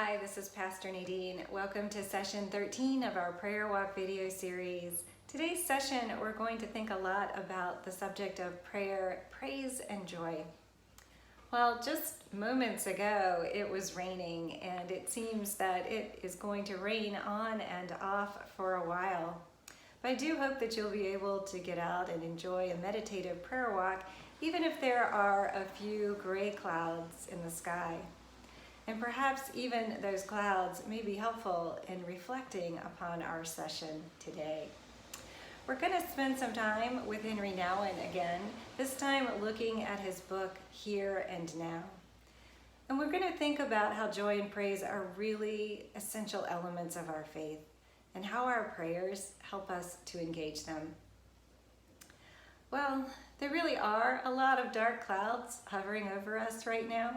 Hi, this is Pastor Nadine. Welcome to session 13 of our Prayer Walk video series. Today's session, we're going to think a lot about the subject of prayer, praise, and joy. Well, just moments ago, it was raining, and it seems that it is going to rain on and off for a while. But I do hope that you'll be able to get out and enjoy a meditative prayer walk, even if there are a few gray clouds in the sky. And perhaps even those clouds may be helpful in reflecting upon our session today. We're going to spend some time with Henry Nouwen again, this time looking at his book, Here and Now. And we're going to think about how joy and praise are really essential elements of our faith and how our prayers help us to engage them. Well, there really are a lot of dark clouds hovering over us right now.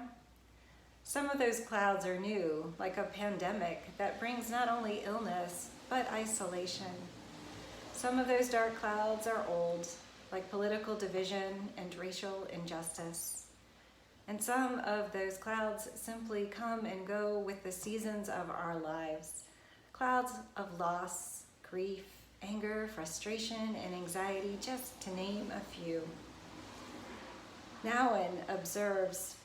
Some of those clouds are new, like a pandemic that brings not only illness, but isolation. Some of those dark clouds are old, like political division and racial injustice. And some of those clouds simply come and go with the seasons of our lives. Clouds of loss, grief, anger, frustration, and anxiety, just to name a few. Nouwen observes,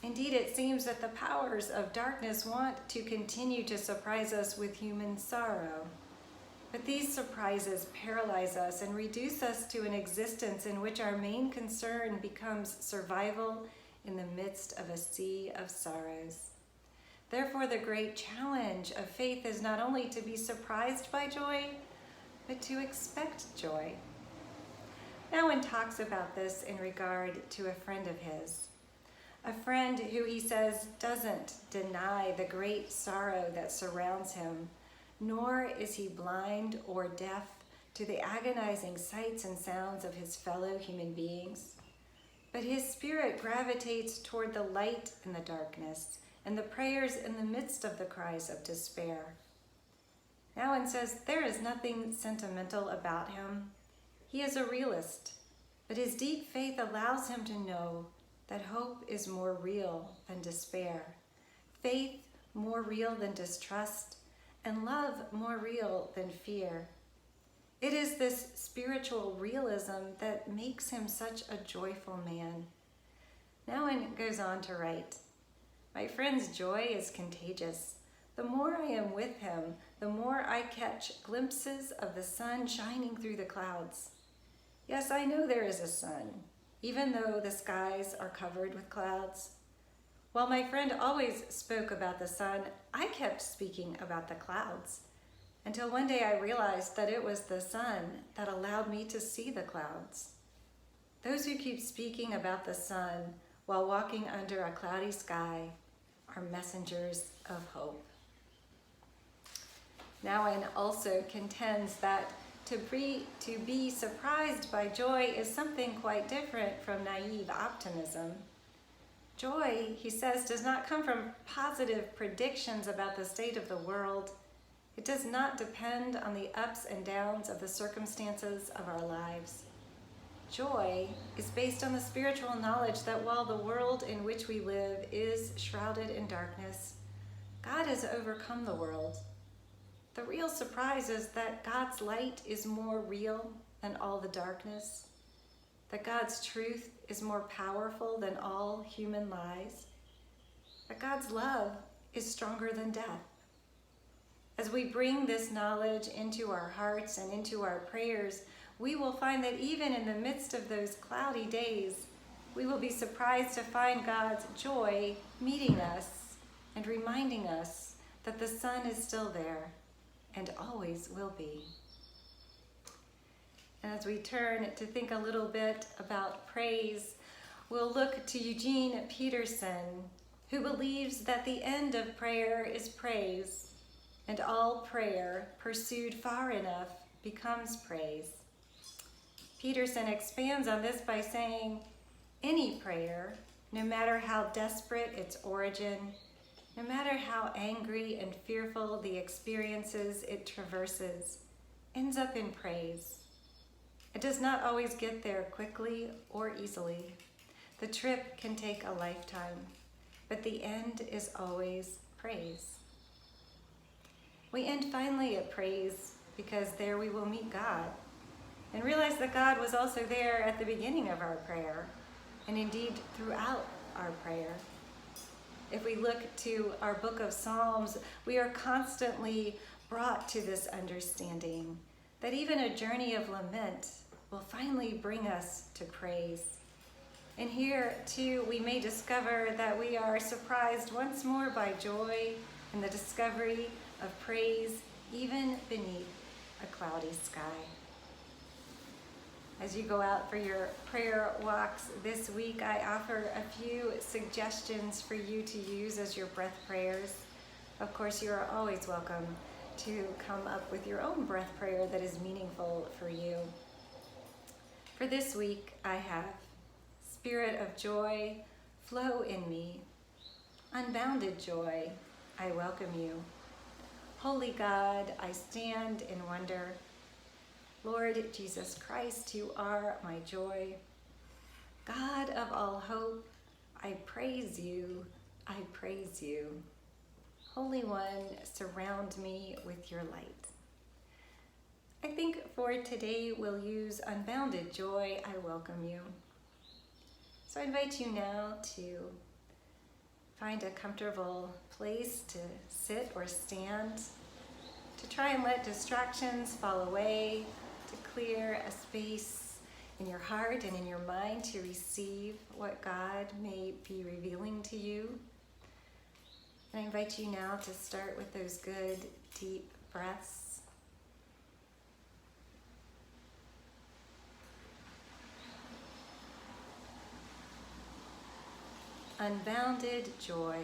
"Indeed, it seems that the powers of darkness want to continue to surprise us with human sorrow. But these surprises paralyze us and reduce us to an existence in which our main concern becomes survival in the midst of a sea of sorrows. Therefore, the great challenge of faith is not only to be surprised by joy, but to expect joy." Nouwen talks about this in regard to a friend of his. A friend who he says doesn't deny the great sorrow that surrounds him, nor is he blind or deaf to the agonizing sights and sounds of his fellow human beings. But his spirit gravitates toward the light in the darkness and the prayers in the midst of the cries of despair. Nouwen says there is nothing sentimental about him. He is a realist, but his deep faith allows him to know that hope is more real than despair, faith more real than distrust, and love more real than fear. It is this spiritual realism that makes him such a joyful man. Nouwen goes on to write, "My friend's joy is contagious. The more I am with him, the more I catch glimpses of the sun shining through the clouds. Yes, I know there is a sun, even though the skies are covered with clouds. While my friend always spoke about the sun, I kept speaking about the clouds, until one day I realized that it was the sun that allowed me to see the clouds. Those who keep speaking about the sun while walking under a cloudy sky are messengers of hope." Nouwen also contends that to be surprised by joy is something quite different from naive optimism. Joy, he says, does not come from positive predictions about the state of the world. It does not depend on the ups and downs of the circumstances of our lives. Joy is based on the spiritual knowledge that while the world in which we live is shrouded in darkness, God has overcome the world. The real surprise is that God's light is more real than all the darkness, that God's truth is more powerful than all human lies, that God's love is stronger than death. As we bring this knowledge into our hearts and into our prayers, we will find that even in the midst of those cloudy days, we will be surprised to find God's joy meeting us and reminding us that the sun is still there and always will be. And as we turn to think a little bit about praise, we'll look to Eugene Peterson, who believes that the end of prayer is praise, and all prayer pursued far enough becomes praise. Peterson expands on this by saying, "Any prayer, no matter how desperate its origin, no matter how angry and fearful the experiences it traverses, ends up in praise. It does not always get there quickly or easily. The trip can take a lifetime, but the end is always praise." We end finally at praise because there we will meet God and realize that God was also there at the beginning of our prayer and indeed throughout our prayer. If we look to our book of Psalms, we are constantly brought to this understanding that even a journey of lament will finally bring us to praise. And here, too, we may discover that we are surprised once more by joy and the discovery of praise even beneath a cloudy sky. As you go out for your prayer walks this week, I offer a few suggestions for you to use as your breath prayers. Of course, you are always welcome to come up with your own breath prayer that is meaningful for you. For this week, I have Spirit of joy, flow in me. Unbounded joy, I welcome you. Holy God, I stand in wonder. Lord Jesus Christ, you are my joy. God of all hope, I praise you, I praise you. Holy One, surround me with your light. I think for today we'll use unbounded joy, I welcome you. So I invite you now to find a comfortable place to sit or stand, to try and let distractions fall away, to clear a space in your heart and in your mind to receive what God may be revealing to you. And I invite you now to start with those good, deep breaths. Unbounded joy,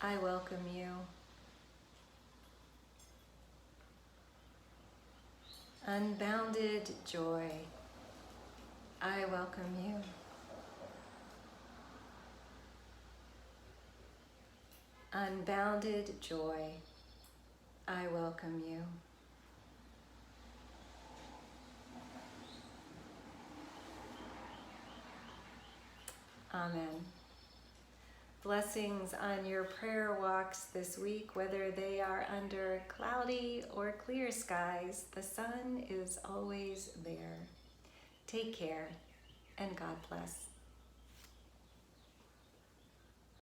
I welcome you. Unbounded joy, I welcome you. Unbounded joy, I welcome you. Amen. Blessings on your prayer walks this week, whether they are under cloudy or clear skies. The sun is always there. Take care, and God bless.